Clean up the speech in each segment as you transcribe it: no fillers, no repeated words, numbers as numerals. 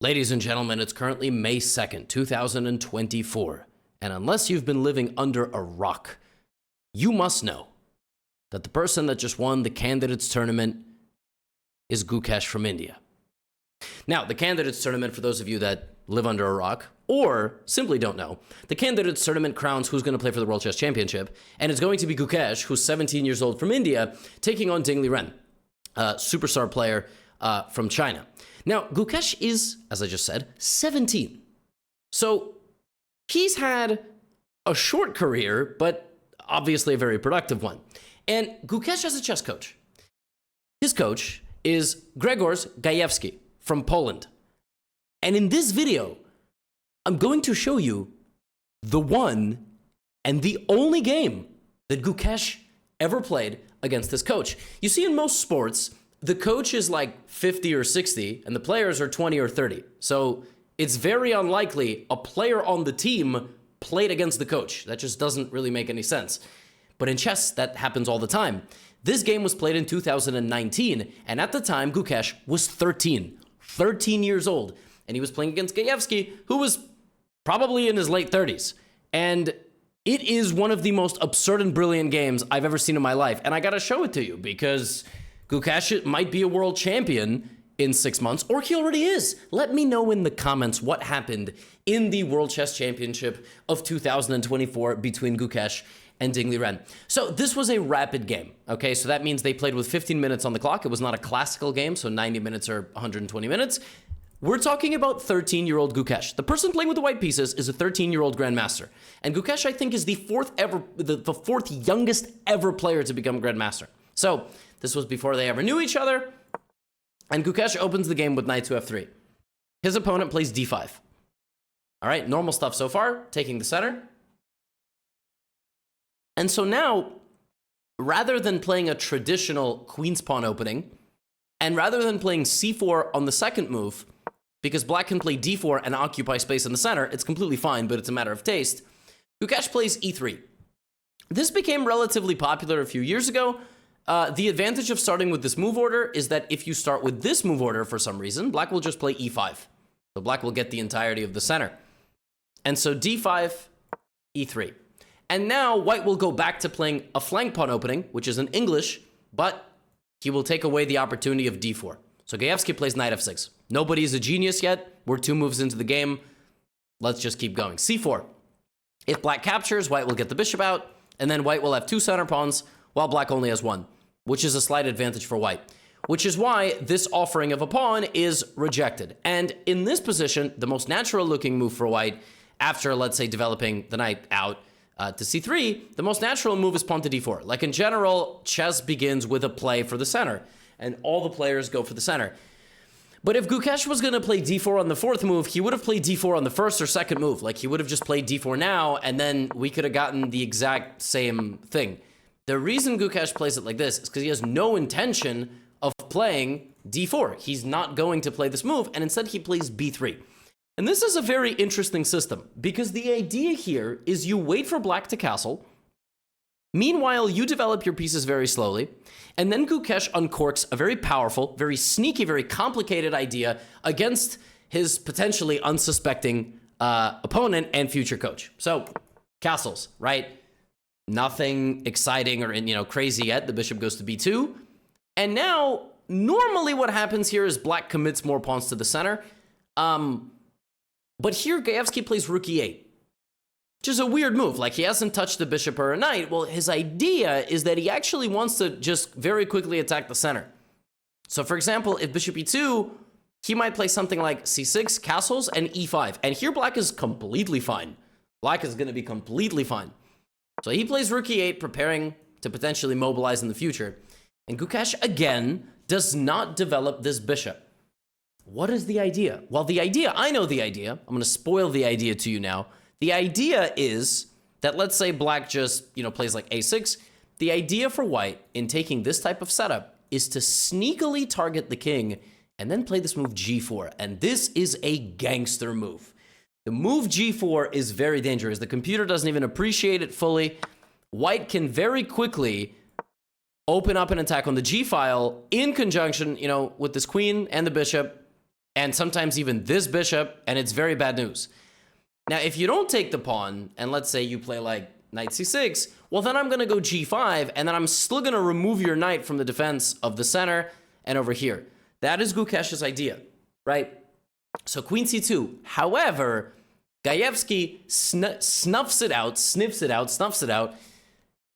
Ladies and gentlemen, it's currently May 2nd, 2024, and unless you've been living under a rock, you must know that the person that just won the candidates tournament is Gukesh from India. Now, the candidates tournament, for those of you that live under a rock or simply don't know, the candidates tournament crowns who's going to play for the World Chess Championship, and it's going to be Gukesh, who's 17 years old from India, taking on Ding Liren, a superstar player from China. Now, Gukesh is, as I just said, 17. So he's had a short career, but obviously a very productive one. And Gukesh has a chess coach. His coach is Grzegorz Gajewski from Poland. And in this video, I'm going to show you the one and the only game that Gukesh ever played against this coach. You see, in most sports, the coach is like 50 or 60, and the players are 20 or 30. So it's very unlikely a player on the team played against the coach. That just doesn't really make any sense. But in chess, that happens all the time. This game was played in 2019, and at the time, Gukesh was 13 years old. And he was playing against Gajewski, who was probably in his late 30s. And it is one of the most absurd and brilliant games I've ever seen in my life. And I gotta show it to you, because Gukesh might be a world champion in 6 months, or he already is. Let me know in the comments what happened in the World Chess Championship of 2024 between Gukesh and Ding Liren. So this was a rapid game, okay? So that means they played with 15 minutes on the clock. It was not a classical game, so 90 minutes or 120 minutes. We're talking about 13-year-old Gukesh. The person playing with the white pieces is a 13-year-old grandmaster. And Gukesh, I think, is the fourth youngest ever player to become grandmaster. So this was before they ever knew each other. And Gukesh opens the game with knight to f3. His opponent plays d5. All right, normal stuff so far, taking the center. And so now, rather than playing a traditional queen's pawn opening, and rather than playing c4 on the second move, because black can play d4 and occupy space in the center, it's completely fine, but it's a matter of taste, Gukesh plays e3. This became relatively popular a few years ago. The advantage of starting with this move order is that if you start with this move order for some reason, black will just play e5. So black will get the entirety of the center. And so d5, e3. And now white will go back to playing a flank pawn opening, which is in English, but he will take away the opportunity of d4. So Gajewski plays knight f6. Nobody's a genius yet. We're 2 moves into the game. Let's just keep going. c4. If black captures, white will get the bishop out, and then white will have 2 center pawns, while black only has 1, which is a slight advantage for white, which is why this offering of a pawn is rejected. And in this position, the most natural looking move for white, after, let's say, developing the knight out to c3, the most natural move is pawn to d4. Like in general, chess begins with a play for the center, and all the players go for the center. But if Gukesh was going to play d4 on the 4th move, he would have played d4 on the 1st or 2nd move. Like he would have just played d4 now, and then we could have gotten the exact same thing. The reason Gukesh plays it like this is because he has no intention of playing d4. He's not going to play this move, and instead he plays b3. And this is a very interesting system, because the idea here is you wait for black to castle. Meanwhile, you develop your pieces very slowly, and then Gukesh uncorks a very powerful, very sneaky, very complicated idea against his potentially unsuspecting opponent and future coach. So, castles, right? Nothing exciting or crazy yet. The bishop goes to b2. And now, normally what happens here is black commits more pawns to the center. But here, Gajewski plays rook e8, which is a weird move. Like, he hasn't touched the bishop or a knight. Well, his idea is that he actually wants to just very quickly attack the center. So, for example, if bishop e2, he might play something like c6, castles, and e5. And here, black is completely fine. Black is going to be completely fine. So he plays rook e8, preparing to potentially mobilize in the future. And Gukesh, again, does not develop this bishop. What is the idea? Well, the idea, I know the idea. I'm going to spoil the idea to you now. The idea is that, let's say black just, plays like a6. The idea for white in taking this type of setup is to sneakily target the king and then play this move g4. And this is a gangster move. The move g4 is very dangerous. The computer doesn't even appreciate it fully. White can very quickly open up an attack on the g file in conjunction, with this queen and the bishop. and sometimes even this bishop, and it's very bad news. Now, if you don't take the pawn, and let's say you play like knight c6, well, then I'm going to go g5, and then I'm still going to remove your knight from the defense of the center and over here. That is Gukesh's idea, right? So queen c2. However, Gajewski sniffs it out,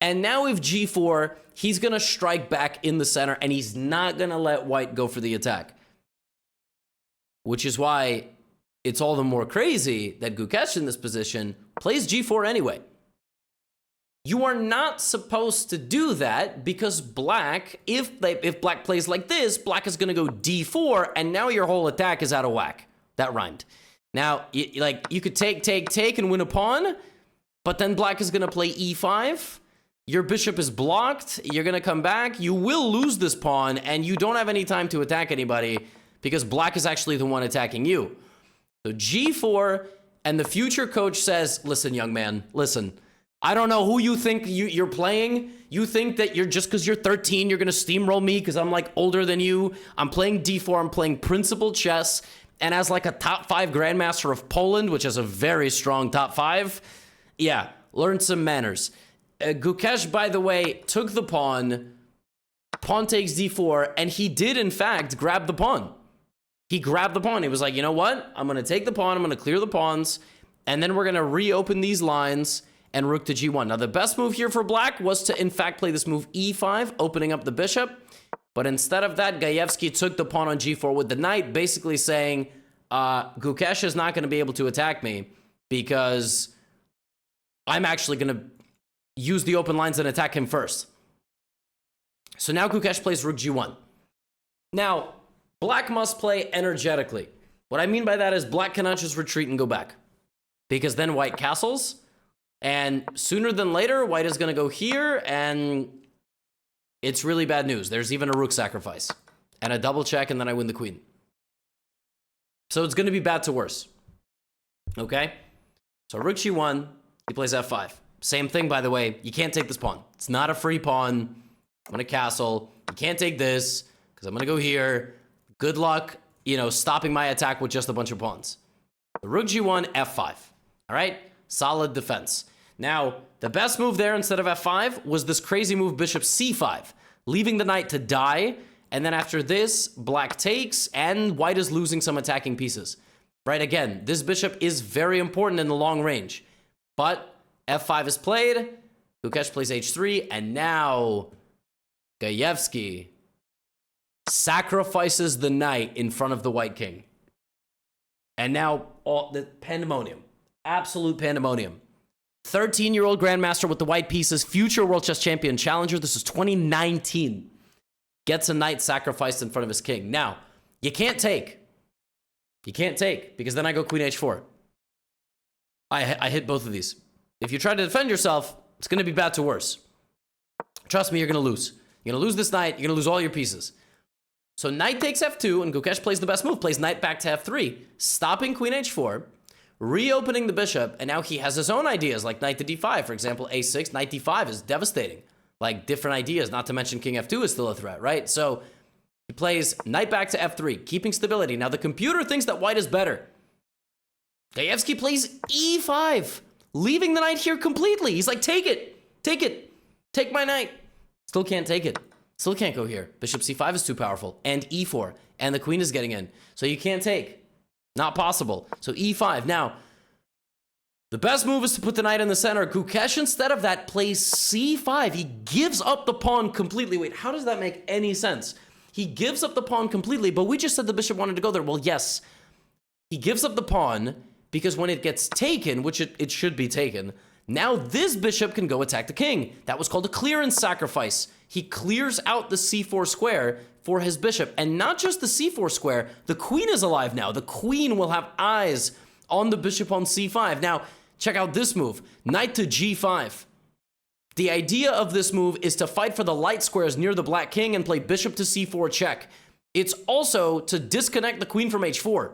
and now if g4, he's going to strike back in the center, and he's not going to let white go for the attack. Which is why it's all the more crazy that Gukesh in this position plays g4 anyway. You are not supposed to do that because black, if black plays like this, black is going to go d4, and now your whole attack is out of whack. That rhymed. Now, you could take and win a pawn, but then black is going to play e5. Your bishop is blocked. You're going to come back. You will lose this pawn, and you don't have any time to attack anybody because black is actually the one attacking you. So g4, and the future coach says, listen, young man, listen. I don't know who you think you're playing. You think that you're just because you're 13, you're going to steamroll me because I'm like older than you. I'm playing d4. I'm playing principal chess. And as like a top 5 grandmaster of Poland, which is a very strong top 5, yeah, learn some manners. Gukesh, by the way, took the pawn. Pawn takes d4, and he did, in fact, grab the pawn. He grabbed the pawn. He was like, you know what? I'm going to take the pawn. I'm going to clear the pawns. And then we're going to reopen these lines and rook to g1. Now, the best move here for black was to, in fact, play this move e5, opening up the bishop. But instead of that, Gajewski took the pawn on g4 with the knight, basically saying, Gukesh is not going to be able to attack me because I'm actually going to use the open lines and attack him first. So now Gukesh plays rook g1. Now, black must play energetically. What I mean by that is black cannot just retreat and go back because then white castles. And sooner than later, white is going to go here, and it's really bad news. There's even a rook sacrifice and a double check, and then I win the queen. So it's going to be bad to worse. Okay? So rook g1, he plays f5. Same thing, by the way. You can't take this pawn. It's not a free pawn. I'm going to castle. You can't take this because I'm going to go here. Good luck, stopping my attack with just a bunch of pawns. The rook g1, f5. All right? Solid defense. Now, the best move there instead of f5 was this crazy move bishop c5, leaving the knight to die, and then after this, black takes, and white is losing some attacking pieces. Right, again, this bishop is very important in the long range, but f5 is played, Gukesh plays h3, and now Gajewski sacrifices the knight in front of the white king. And now, all the pandemonium, absolute pandemonium. 13-year-old grandmaster with the white pieces, future world chess champion challenger. This is 2019. Gets a knight sacrificed in front of his king. Now, you can't take. You can't take because then I go queen h4. I hit both of these. If you try to defend yourself, it's going to be bad to worse. Trust me, you're going to lose. You're going to lose this knight. You're going to lose all your pieces. So knight takes f2, and Gukesh plays the best move. Plays knight back to f3, stopping queen h4. Reopening the bishop, and now he has his own ideas, like knight to d5. For example, a6, knight d5 is devastating. Like, different ideas, not to mention king f2 is still a threat, right? So, he plays knight back to f3, keeping stability. Now, the computer thinks that white is better. Gajewski plays e5, leaving the knight here completely. He's like, take it, take my knight. Still can't take it. Still can't go here. Bishop c5 is too powerful, and e4, and the queen is getting in. So, you can't take. Not possible. So e5. Now, the best move is to put the knight in the center. Gukesh, instead of that, plays c5. He gives up the pawn completely. Wait, how does that make any sense? He gives up the pawn completely, but we just said the bishop wanted to go there. Well, yes. He gives up the pawn because when it gets taken, which it should be taken, now this bishop can go attack the king. That was called a clearance sacrifice. He clears out the c4 square for his bishop. And not just the c4 square, the queen is alive now. The queen will have eyes on the bishop on c5. Now, check out this move. Knight to g5. The idea of this move is to fight for the light squares near the black king and play bishop to c4 check. It's also to disconnect the queen from h4.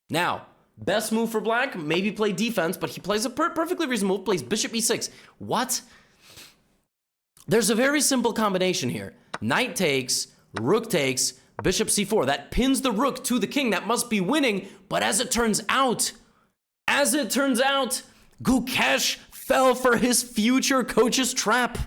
Now, best move for black, maybe play defense, but he plays a perfectly reasonable move, plays bishop e6. What? There's a very simple combination here. Knight takes, rook takes, Bishop c4, that pins the rook to the king. That must be winning. But as it turns out, Gukesh fell for his future coach's trap.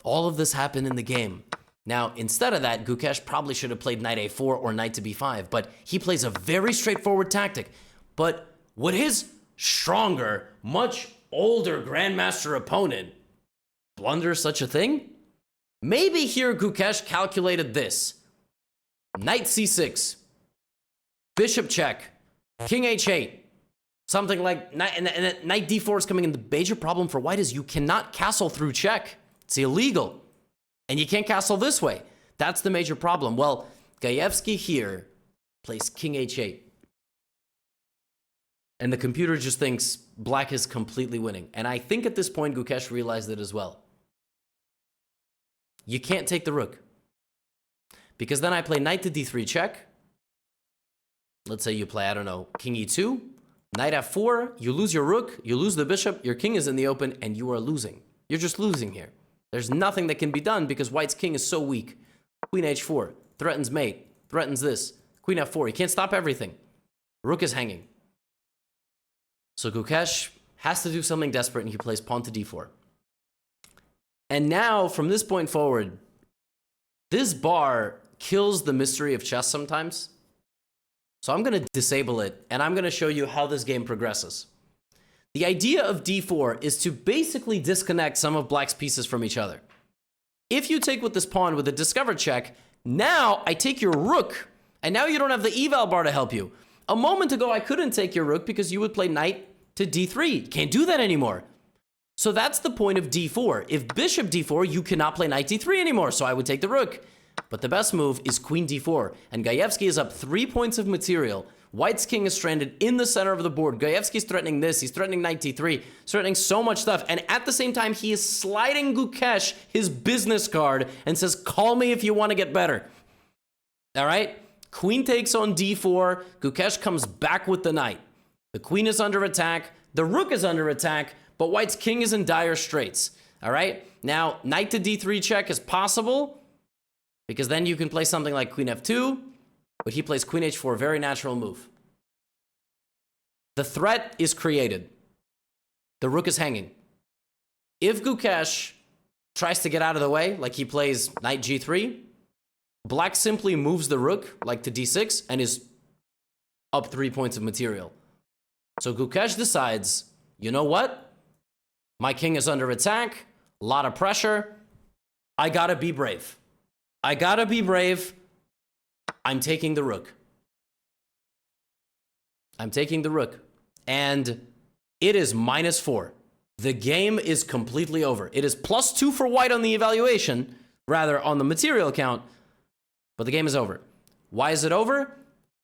All of this happened in the game. Now, instead of that, Gukesh probably should have played knight a4 or knight to b5, but he plays a very straightforward tactic. But would his stronger, much older grandmaster opponent blunder such a thing? Maybe here Gukesh calculated this. Knight c6, bishop check, king h8, something like knight d4 is coming in. The major problem for white is you cannot castle through check. It's illegal. And you can't castle this way. That's the major problem. Well, Gajewski here plays king h8. And the computer just thinks black is completely winning. And I think at this point, Gukesh realized it as well. You can't take the rook. Because then I play knight to d3 check. Let's say you play, I don't know, king e2, knight f4, you lose your rook, you lose the bishop, your king is in the open, and you are losing. You're just losing here. There's nothing that can be done because white's king is so weak. Queen h4, threatens mate, threatens this. Queen f4, he can't stop everything. Rook is hanging. So Gukesh has to do something desperate, and he plays pawn to d4. And now, from this point forward, this bar kills the mystery of chess sometimes. So I'm going to disable it, and I'm going to show you how this game progresses. The idea of d4 is to basically disconnect some of black's pieces from each other. If you take with this pawn with a discovered check, now I take your rook, and now you don't have the eval bar to help you. A moment ago, I couldn't take your rook because you would play knight to d3. Can't do that anymore. So that's the point of d4. If bishop d4, you cannot play knight d3 anymore, so I would take the rook. But the best move is queen d4, and Gajewski is up 3 points of material. White's king is stranded in the center of the board. Gajewski's threatening this. He's threatening knight d3, threatening so much stuff. And at the same time, he is sliding Gukesh his business card and says, call me if you want to get better. All right? Queen takes on d4. Gukesh comes back with the knight. The queen is under attack. The rook is under attack, but white's king is in dire straits. All right? Now, knight to d3 check is possible because then you can play something like queen f2. But he plays queen h4, very natural move. The threat is created. The rook is hanging. If Gukesh tries to get out of the way, like he plays knight g3, black simply moves the rook, like to d6, and is up 3 points of material. So Gukesh decides, you know what? My king is under attack, a lot of pressure. I gotta be brave. I gotta be brave. I'm taking the rook. I'm taking the rook. And it is -4. The game is completely over. It is +2 for white on the evaluation, rather on the material count, but the game is over. Why is it over?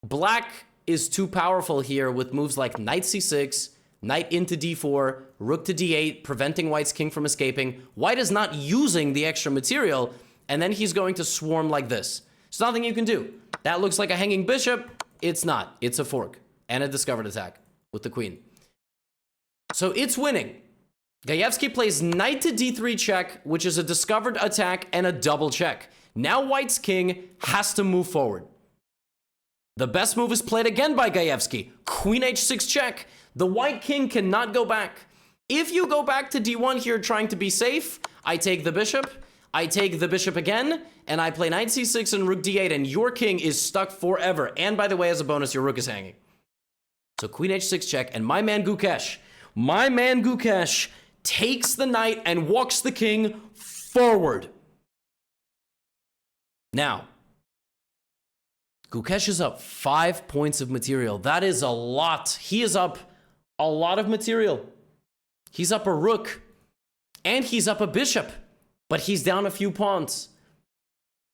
Black is too powerful here with moves like knight c6, knight into d4, rook to d8, preventing white's king from escaping. White is not using the extra material, and then he's going to swarm like this. There's nothing you can do. That looks like a hanging bishop. It's not. It's a fork and a discovered attack with the queen. So it's winning. Gajewski plays knight to d3 check, which is a discovered attack and a double check. Now white's king has to move forward. The best move is played again by Gajewski. Queen h6 check. The white king cannot go back. If you go back to d1 here trying to be safe, I take the bishop. I take the bishop again, and I play knight c6 and rook d8, and your king is stuck forever. And by the way, as a bonus, your rook is hanging. So queen h6 check, and my man Gukesh takes the knight and walks the king forward. Now, Gukesh is up 5 points of material. That is a lot. He is up a lot of material. He's up a rook, and he's up a bishop. But he's down a few pawns.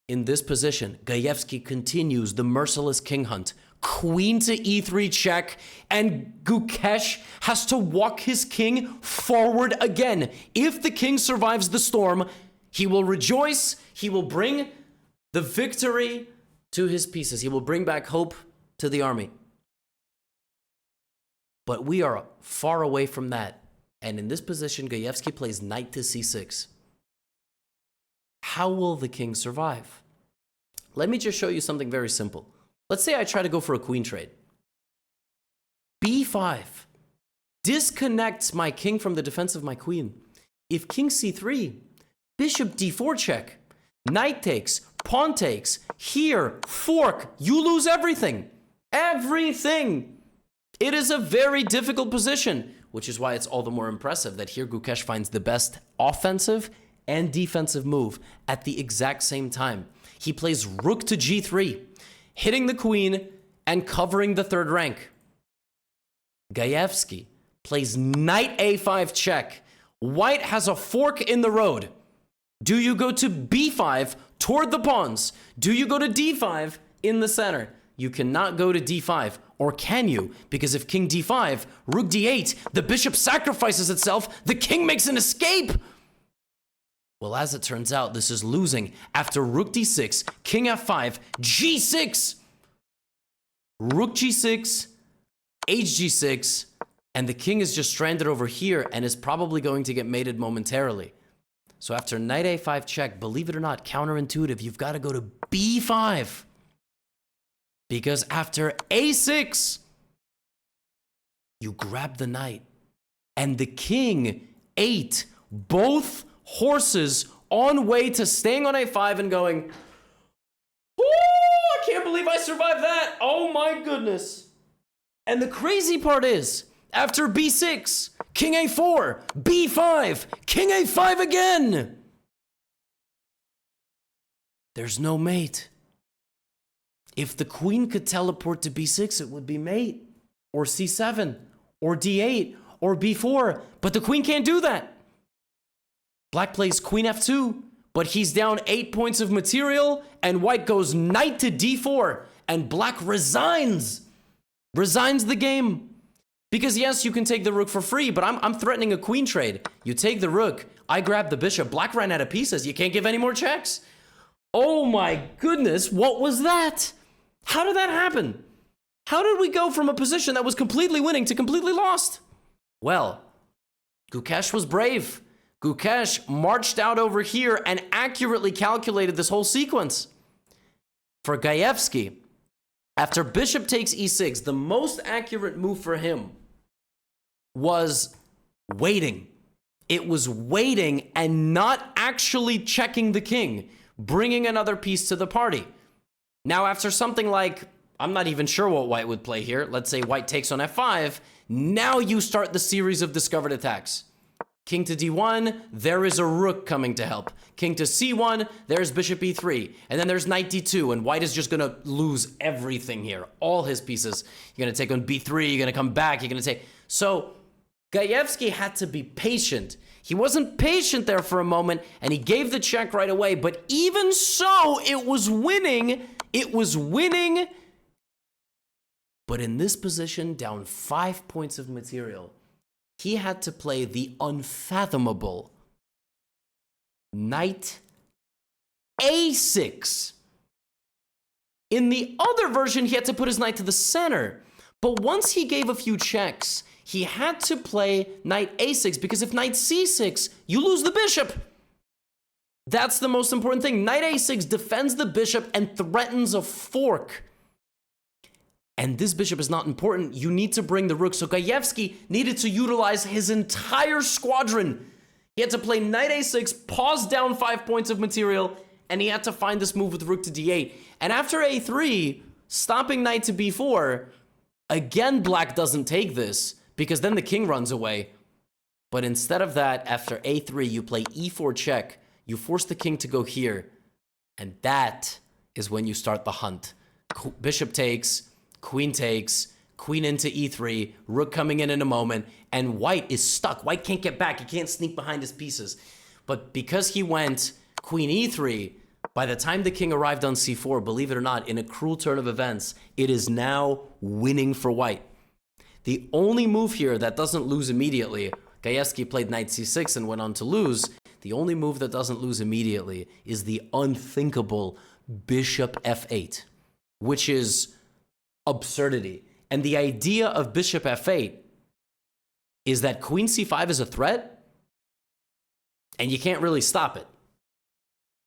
In this position, Gajewski continues the merciless king hunt. Queen to e3 check, and Gukesh has to walk his king forward again. If the king survives the storm, he will rejoice. He will bring the victory to his pieces. He will bring back hope to the army. But we are far away from that. And in this position, Gajewski plays knight to c6. How will the king survive? Let me just show you something very simple. Let's say I try to go for a queen trade. b5 disconnects my king from the defense of my queen. If king c3, bishop d4 check, knight takes, pawn takes, here, fork, you lose everything. Everything. It is a very difficult position, which is why it's all the more impressive that here Gukesh finds the best offensive and defensive move at the exact same time. He plays rook to g3, hitting the queen and covering the third rank. Gaevsky plays knight a5 check. White has a fork in the road. Do you go to b5 toward the pawns? Do you go to d5 in the center? You cannot go to d5. Or can you? Because if king d5, rook d8, the bishop sacrifices itself, the king makes an escape. Well, as it turns out, this is losing. After rook d6, king f5, g6. Rook g6, hg6, and the king is just stranded over here and is probably going to get mated momentarily. So after knight a5 check, believe it or not, counterintuitive, you've got to go to b5. Because after a6, you grab the knight. And the king ate both horses on way to staying on a5 and going, "Ooh, I can't believe I survived that. Oh my goodness." And the crazy part is, after b6, king a4, b5, king a5 again. There's no mate. If the queen could teleport to b6, it would be mate, or c7, or d8, or b4, but the queen can't do that. Black plays queen f2, but he's down 8 points of material, and white goes knight to d4, and black resigns the game. Because yes, you can take the rook for free, but I'm threatening a queen trade. You take the rook, I grab the bishop, black ran out of pieces, you can't give any more checks. Oh my goodness, what was that? How did that happen? How did we go from a position that was completely winning to completely lost? Well, Gukesh was brave. Gukesh marched out over here and accurately calculated this whole sequence. For Gaevsky, after bishop takes e6, the most accurate move for him was waiting. It was waiting and not actually checking the king, bringing another piece to the party. Now, after something like, I'm not even sure what white would play here. Let's say white takes on f5. Now you start the series of discovered attacks. King to d1, there is a rook coming to help. King to c1, there's bishop e3. And then there's knight d2, and white is just going to lose everything here. All his pieces. You're going to take on b3, you're going to come back, you're going to take... So, Gaevsky had to be patient. He wasn't patient there for a moment, and he gave the check right away. But even so, it was winning. It was winning. But in this position, down 5 points of material, he had to play the unfathomable knight a6. In the other version, he had to put his knight to the center. But once he gave a few checks, he had to play knight a6, because if knight c6, you lose the bishop. That's the most important thing. Knight a6 defends the bishop and threatens a fork. And this bishop is not important. You need to bring the rook. So Gaevsky needed to utilize his entire squadron. He had to play knight a6, pause down 5 points of material, and he had to find this move with rook to d8. And after a3, stopping knight to b4, again, black doesn't take this, because then the king runs away. But instead of that, after a3, you play e4 check. You force the king to go here. And that is when you start the hunt. Bishop takes, queen into e3, rook coming in a moment, and white is stuck. White can't get back. He can't sneak behind his pieces. But because he went queen e3, by the time the king arrived on c4, believe it or not, in a cruel turn of events, it is now winning for white. The only move here that doesn't lose immediately, Gaevsky played knight c6 and went on to lose. The only move that doesn't lose immediately is the unthinkable bishop f8, which is absurdity. And the idea of bishop f8 is that queen c5 is a threat, and you can't really stop it.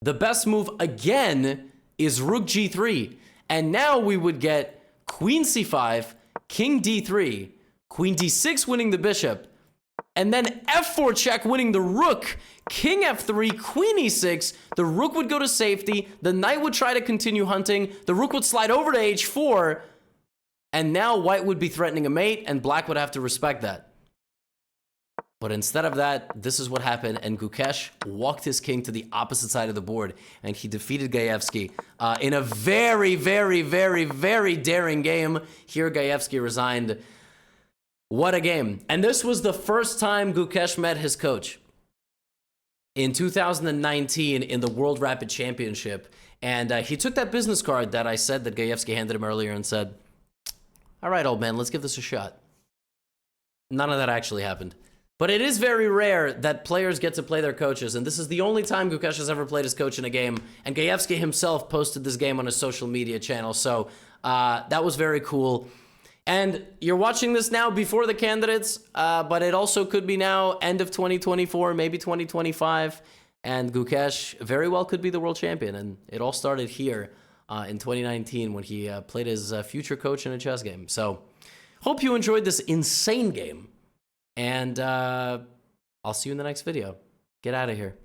The best move again is rook g3. And now we would get queen c5, king d3, queen d6 winning the bishop, and then f4 check winning the rook, king f3, queen e6, the rook would go to safety, the knight would try to continue hunting, the rook would slide over to h4, and now white would be threatening a mate, and black would have to respect that. But instead of that, this is what happened, and Gukesh walked his king to the opposite side of the board, and he defeated Gaevsky in a very, very, very, very daring game. Here, Gaevsky resigned. What a game. And this was the first time Gukesh met his coach in 2019 in the World Rapid Championship. And he took that business card that I said that Gaevsky handed him earlier and said, all right, old man, let's give this a shot. None of that actually happened. But it is very rare that players get to play their coaches, and this is the only time Gukesh has ever played his coach in a game, and Gaevsky himself posted this game on his social media channel, so that was very cool. And you're watching this now before the candidates, but it also could be now end of 2024, maybe 2025, and Gukesh very well could be the world champion, and it all started here in 2019 when he played his future coach in a chess game. So, hope you enjoyed this insane game. And I'll see you in the next video. Get out of here.